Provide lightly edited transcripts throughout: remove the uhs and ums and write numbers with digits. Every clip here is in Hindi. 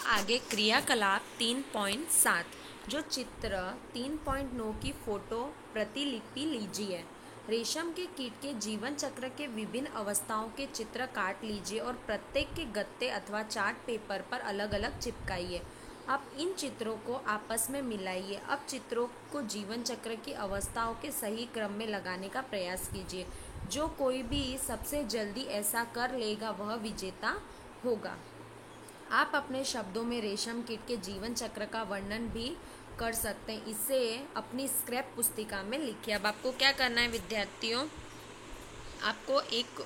आगे क्रियाकलाप 3.7 जो चित्र 3.9 की फोटो प्रतिलिपि लीजिए। रेशम के कीट के जीवन चक्र के विभिन्न अवस्थाओं के चित्र काट लीजिए और प्रत्येक के गत्ते अथवा चार्ट पेपर पर अलग अलग चिपकाइए। अब इन चित्रों को आपस में मिलाइए। अब चित्रों को जीवन चक्र की अवस्थाओं के सही क्रम में लगाने का प्रयास कीजिए। जो कोई भी सबसे जल्दी ऐसा कर लेगा वह विजेता होगा। आप अपने शब्दों में रेशम कीट के जीवन चक्र का वर्णन भी कर सकते हैं। इसे अपनी स्क्रैप पुस्तिका में लिखिए। अब आपको क्या करना है विद्यार्थियों, आपको एक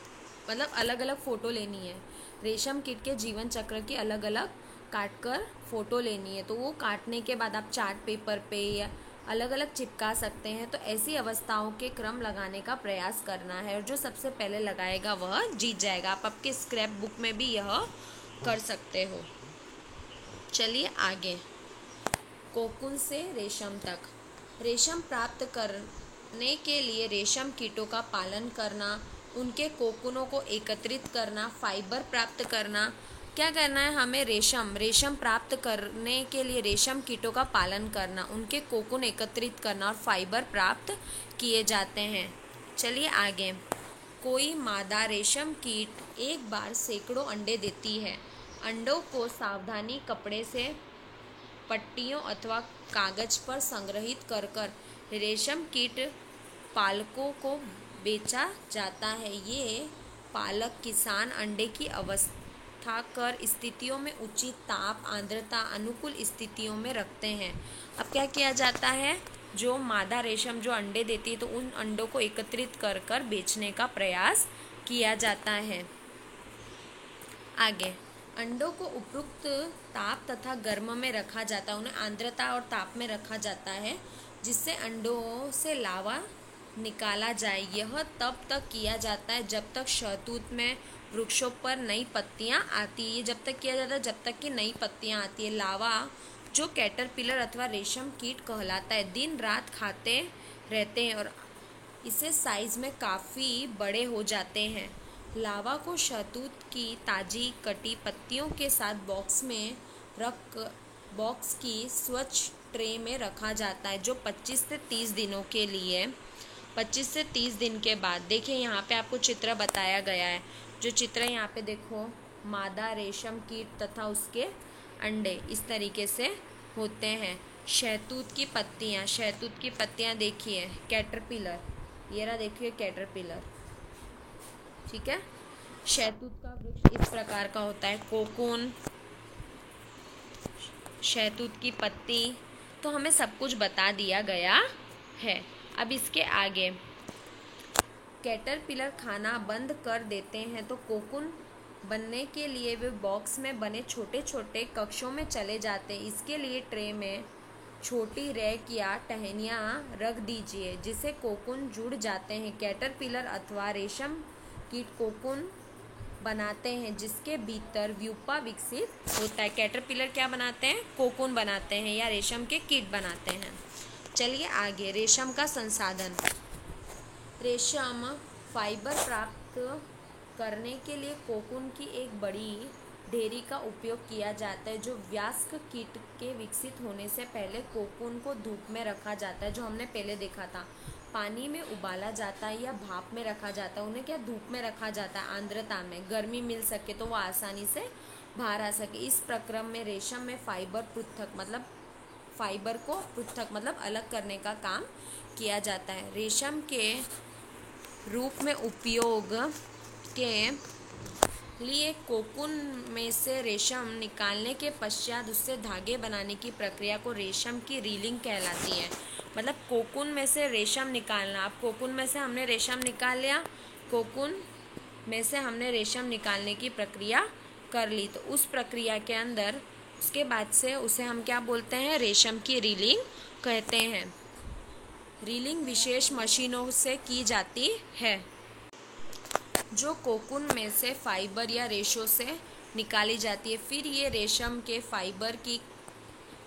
अलग अलग फ़ोटो लेनी है। रेशम कीट के जीवन चक्र की अलग अलग काट कर फ़ोटो लेनी है। तो वो काटने के बाद आप चार्ट पेपर पे या अलग अलग चिपका सकते हैं। तो ऐसी अवस्थाओं के क्रम लगाने का प्रयास करना है और जो सबसे पहले लगाएगा वह जीत जाएगा। आप आपके स्क्रैप बुक में भी यह कर सकते हो। चलिए आगे, कोकून से रेशम तक। रेशम प्राप्त करने के लिए रेशम कीटों का पालन करना, उनके कोकूनों को एकत्रित करना, फाइबर प्राप्त करना। क्या करना है हमें? रेशम प्राप्त करने के लिए रेशम कीटों का पालन करना, उनके कोकून एकत्रित करना और फाइबर प्राप्त किए जाते हैं। चलिए आगे, कोई मादा रेशम कीट एक बार सैकड़ों अंडे देती है। अंडों को सावधानी कपड़े से पट्टियों अथवा कागज पर संग्रहित कर रेशम कीट पालकों को बेचा जाता है। ये पालक किसान अंडे की अवस्था कर स्थितियों में उचित ताप, आर्द्रता, अनुकूल स्थितियों में रखते हैं। अब क्या किया जाता है, जो मादा रेशम जो अंडे देती है तो उन अंडों को एकत्रित कर बेचने का प्रयास किया जाता है। आगे, अंडों को उपयुक्त ताप तथा गर्म में रखा जाता है। उन्हें आर्द्रता और ताप में रखा जाता है जिससे अंडों से लावा निकाला जाए। यह तब तक किया जाता है जब तक शहतूत में वृक्षों पर नई पत्तियां आती है। जब तक किया जाता है जब तक कि नई पत्तियां आती है। लावा जो कैटरपिलर अथवा रेशम कीट कहलाता है, दिन रात खाते रहते हैं और इसे साइज में काफ़ी बड़े हो जाते हैं। लावा को शहतूत की ताज़ी कटी पत्तियों के साथ बॉक्स की स्वच्छ ट्रे में रखा जाता है जो 25 से 30 दिनों के लिए 25 से 30 दिन के बाद, देखिए यहाँ पे आपको चित्र बताया गया है। जो चित्र यहाँ पे देखो, मादा रेशम कीट तथा उसके अंडे इस तरीके से होते हैं। शहतूत की पत्तियाँ देखिए, कैटरपिलर, ये रहा देखिए कैटरपिलर, ठीक है। शहतूत का वृक्ष इस प्रकार का होता है, कोकून, शहतूत की पत्ती। तो हमें सब कुछ बता दिया गया है। अब इसके आगे, कैटरपिलर खाना बंद कर देते हैं तो कोकून बनने के लिए वे बॉक्स में बने छोटे छोटे कक्षों में चले जाते हैं। इसके लिए ट्रे में छोटी रैक या टहनियाँ रख दीजिए जिससे कोकून जुड़ जाते हैं। कैटरपिलर अथवा रेशम कीट कोकून बनाते हैं जिसके भीतर प्यूपा विकसित होता है। कैटरपिलर क्या बनाते हैं? कोकून बनाते हैं या रेशम के कीट बनाते हैं। चलिए आगे, रेशम का संसाधन। रेशम फाइबर प्राप्त करने के लिए कोकून की एक बड़ी ढेरी का उपयोग किया जाता है। जो वयस्क कीट के विकसित होने से पहले कोकून को धूप में रखा जाता है, जो हमने पहले देखा था। पानी में उबाला जाता है या भाप में रखा जाता है। उन्हें क्या धूप में रखा जाता है, आर्द्रता में, गर्मी मिल सके तो वो आसानी से बाहर आ सके। इस प्रक्रम में रेशम में फाइबर को पृथक अलग करने का काम किया जाता है। रेशम के रूप में उपयोग के लिए कोकून में से रेशम निकालने के पश्चात उससे धागे बनाने की प्रक्रिया को रेशम की रीलिंग कहलाती है। कोकून में से रेशम निकालना। अब कोकून में से हमने रेशम निकाल लिया, कोकून में से हमने रेशम निकालने की प्रक्रिया कर ली, तो उस प्रक्रिया के अंदर उसके बाद से उसे हम क्या बोलते हैं? रेशम की रीलिंग कहते हैं। रीलिंग विशेष मशीनों से की जाती है जो कोकून में से फाइबर या रेशों से निकाली जाती है। फिर ये रेशम के फाइबर की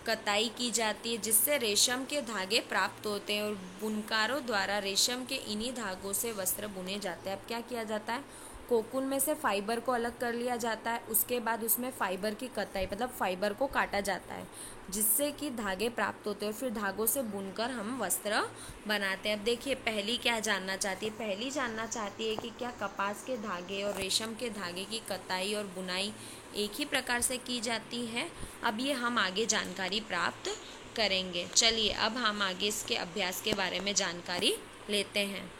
कताई की जाती है जिससे रेशम के धागे प्राप्त होते हैं और बुनकारों द्वारा रेशम के इन्हीं धागों से वस्त्र बुने जाते हैं। अब क्या किया जाता है? कोकून में से फाइबर को अलग कर लिया जाता है, उसके बाद उसमें फाइबर की कताई मतलब फाइबर को काटा जाता है, जिससे कि धागे प्राप्त होते हैं और फिर धागों से बुनकर हम वस्त्र बनाते हैं। अब देखिए पहली क्या जानना चाहती है, पहली जानना चाहती है कि क्या कपास के धागे और रेशम के धागे की कताई और बुनाई एक ही प्रकार से की जाती है। अब ये हम आगे जानकारी प्राप्त करेंगे। चलिए अब हम आगे इसके अभ्यास के बारे में जानकारी लेते हैं।